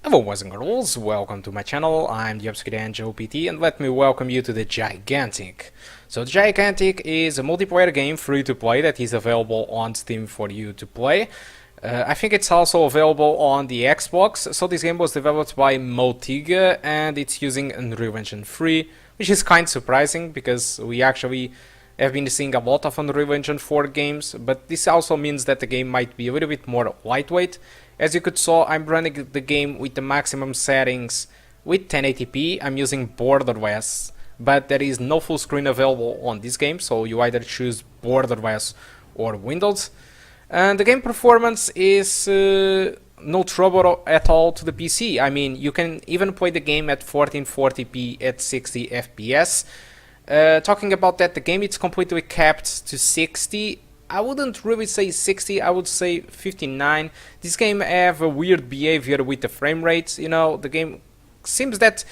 Hello boys and girls, welcome to my channel. I'm the GSkill PT and let me welcome you to the Gigantic. So the Gigantic is a multiplayer game free to play that is available on Steam for you to play. I think it's also available on the Xbox. So this game was developed by Motiga and it's using Unreal Engine 3, which is kind of surprising because we actually have been seeing a lot of Unreal Engine 4 games, but this also means that the game might be a little bit more lightweight. As you could saw, I'm running the game with the maximum settings with 1080p. I'm using borderless, but there is no full screen available on this game, so you either choose borderless or Windows. And the game performance is no trouble at all to the PC. I mean, you can even play the game at 1440p at 60 FPS. Talking about that, the game is completely capped to 60. I wouldn't really say 60, I would say 59. This game have a weird behavior with the frame rate. You know, the game seems that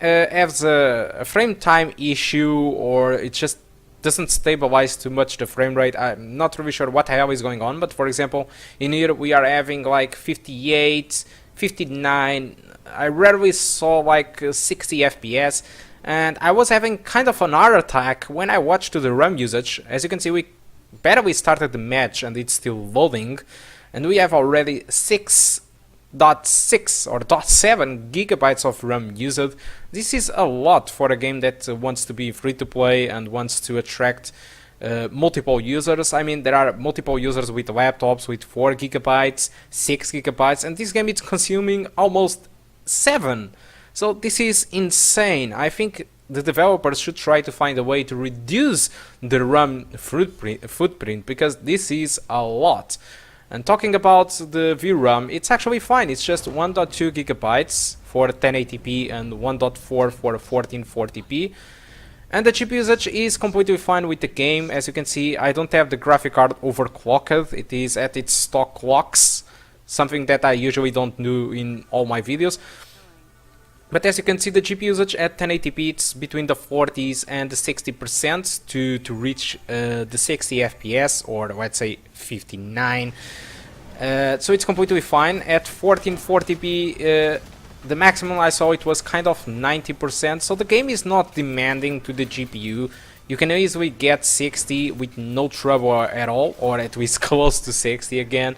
has a frame time issue, or it just doesn't stabilize too much the frame rate. I'm not really sure what the hell is going on, but for example, in here we are having like 58, 59. I rarely saw like 60 FPS, and I was having kind of an heart attack when I watched the RAM usage. As you can see, we barely started the match and it's still loading, and we have already 6.6 or 0.7 gigabytes of RAM used. This is a lot for a game that wants to be free to play and wants to attract multiple users. I mean, there are multiple users with laptops with 4 gigabytes, 6 gigabytes, and this game is consuming almost 7. So this is insane. I think the developers should try to find a way to reduce the RAM footprint, because this is a lot. And talking about the VRAM, it's actually fine. It's just 1.2 gigabytes for 1080p and 1.4 for 1440p. And the chip usage is completely fine with the game. As you can see, I don't have the graphic card overclocked. It is at its stock clocks, something that I usually don't do in all my videos. But as you can see, the GPU usage at 1080p, it's between the 40s and the 60% to reach the 60 FPS, or let's say 59. So it's completely fine. At 1440p, the maximum I saw it was kind of 90%. So the game is not demanding to the GPU. You can easily get 60 with no trouble at all, or at least close to 60 again,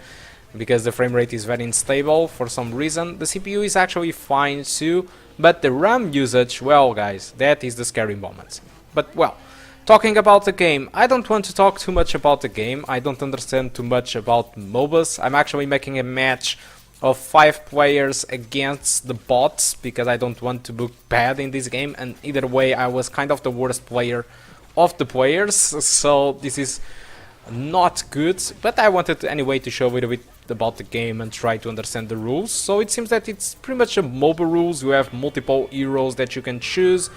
because the frame rate is very unstable for some reason. The CPU is actually fine too, but the RAM usage, well guys, that is the scary moment. But well, talking about the game, I don't want to talk too much about the game. I don't understand too much about MOBAs. I'm actually making a match of 5 players against the bots, because I don't want to look bad in this game, and either way I was kind of the worst player of the players, so this is not good, but I wanted anyway to show a little bit about the game and try to understand the rules. So it seems that it's pretty much a MOBA rules. You have multiple heroes that you can choose,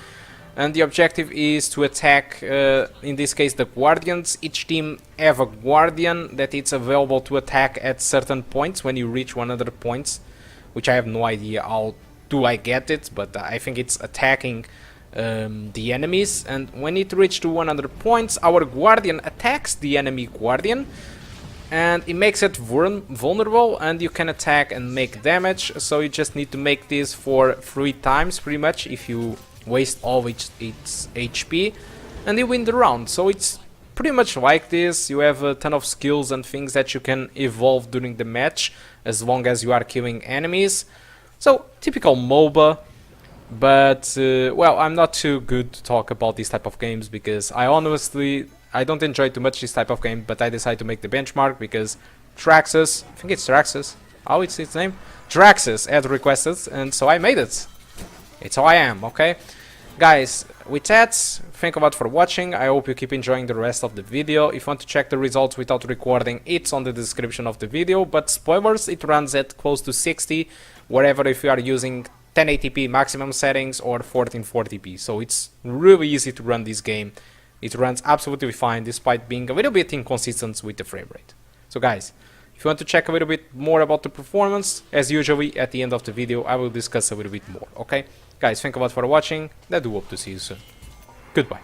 and the objective is to attack, in this case, the guardians. Each team have a guardian that it's available to attack at certain points when you reach 100 points, which I have no idea how do I get it, but I think it's attacking the enemies, and when it reaches to 100 points, our guardian attacks the enemy guardian, and it makes it vulnerable, and you can attack and make damage. So you just need to make this for 3 times pretty much. If you waste all its HP, and you win the round. So it's pretty much like this. You have a ton of skills and things that you can evolve during the match, as long as you are killing enemies. So typical MOBA. But well, I'm not too good to talk about this type of games, because I don't enjoy too much this type of game. But I decided to make the benchmark because Traxxas, I think it's Traxxas, how it's its name? Traxxas had requested, and so I made it. It's how I am, okay? Guys, with that, thank you a lot for watching. I hope you keep enjoying the rest of the video. If you want to check the results without recording, it's on the description of the video. But spoilers, it runs at close to 60, wherever if you are using 1080p maximum settings or 1440p. So it's really easy to run this game. It runs absolutely fine, despite being a little bit inconsistent with the frame rate. So guys, if you want to check a little bit more about the performance, as usually at the end of the video I will discuss a little bit more, okay? Guys, thank you a lot for watching, and I do hope to see you soon. Goodbye.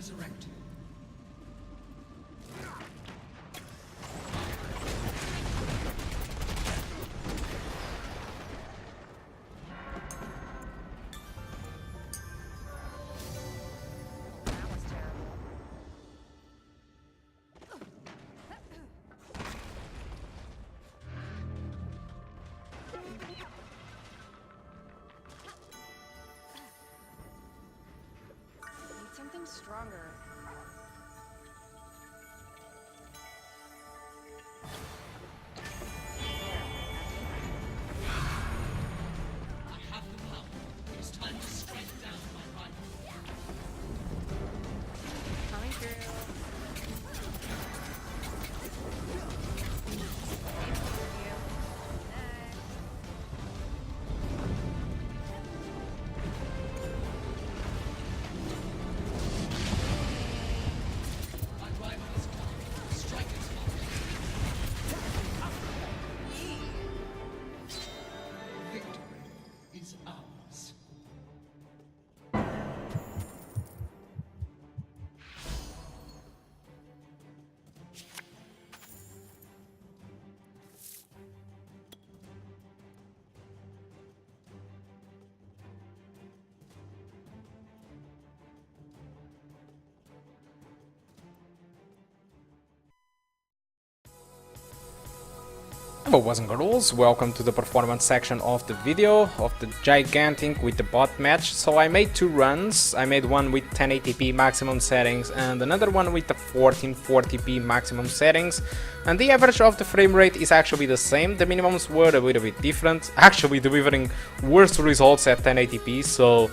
resurrect. That was terrible. Need something stronger. I have the power. It is time to strike down my rival. Coming through. My rival is gone. Strike its victory is ours. Hello boys and girls, welcome to the performance section of the video of the Gigantic with the bot match. So I made two runs. I made one with 1080p maximum settings and another one with the 1440p maximum settings, and the average of the frame rate is actually the same. The minimums were a little bit different, actually delivering worse results at 1080p. So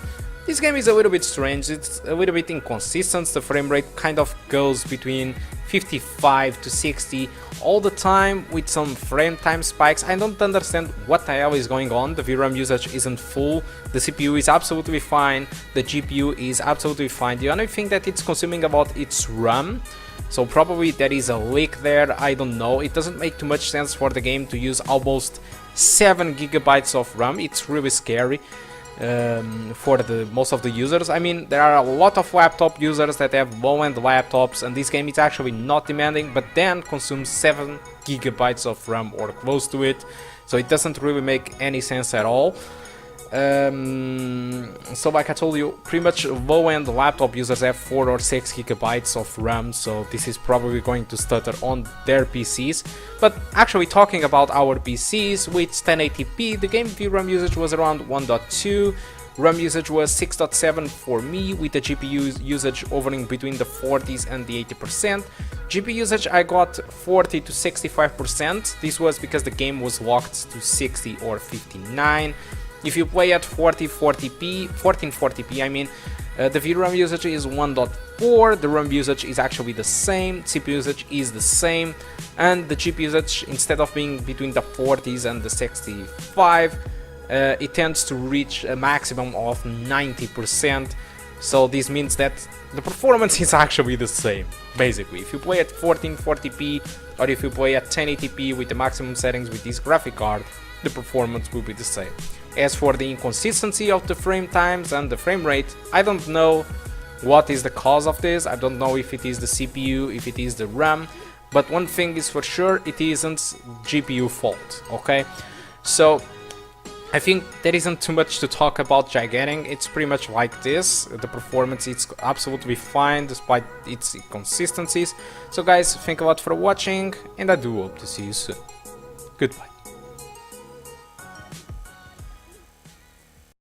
this game is a little bit strange, it's a little bit inconsistent. The frame rate kind of goes between 55 to 60 all the time with some frame time spikes. I don't understand what the hell is going on. The VRAM usage isn't full, the CPU is absolutely fine, the GPU is absolutely fine. The only thing that it's consuming about its RAM, so probably there is a leak there, I don't know. It doesn't make too much sense for the game to use almost 7 gigabytes of RAM. It's really scary for the most of the users. I mean, there are a lot of laptop users that have low-end laptops, and this game is actually not demanding, but then consumes 7 gigabytes of RAM or close to it, so it doesn't really make any sense at all. So like I told you, pretty much low-end laptop users have 4 or 6 gigabytes of RAM, so this is probably going to stutter on their PCs. But actually talking about our PCs, with 1080p, the game VRAM usage was around 1.2, RAM usage was 6.7 for me, with the GPU usage hovering between the 40s and the 80%. GPU usage I got 40 to 65%, this was because the game was locked to 60 or 59. If you play at 1440p, I mean, the VRAM usage is 1.4, the RAM usage is actually the same, CPU usage is the same, and the GPU usage, instead of being between the 40s and the 65, it tends to reach a maximum of 90%. So this means that the performance is actually the same, basically. If you play at 1440p or if you play at 1080p with the maximum settings with this graphic card, the performance will be the same. As for the inconsistency of the frame times and the frame rate, I don't know what is the cause of this. I don't know if it is the CPU, if it is the RAM, but one thing is for sure, it isn't GPU fault, okay? So I think there isn't too much to talk about Gigantic. It's pretty much like this. The performance is absolutely fine despite its inconsistencies. So guys, thank you a lot for watching, and I do hope to see you soon. Goodbye.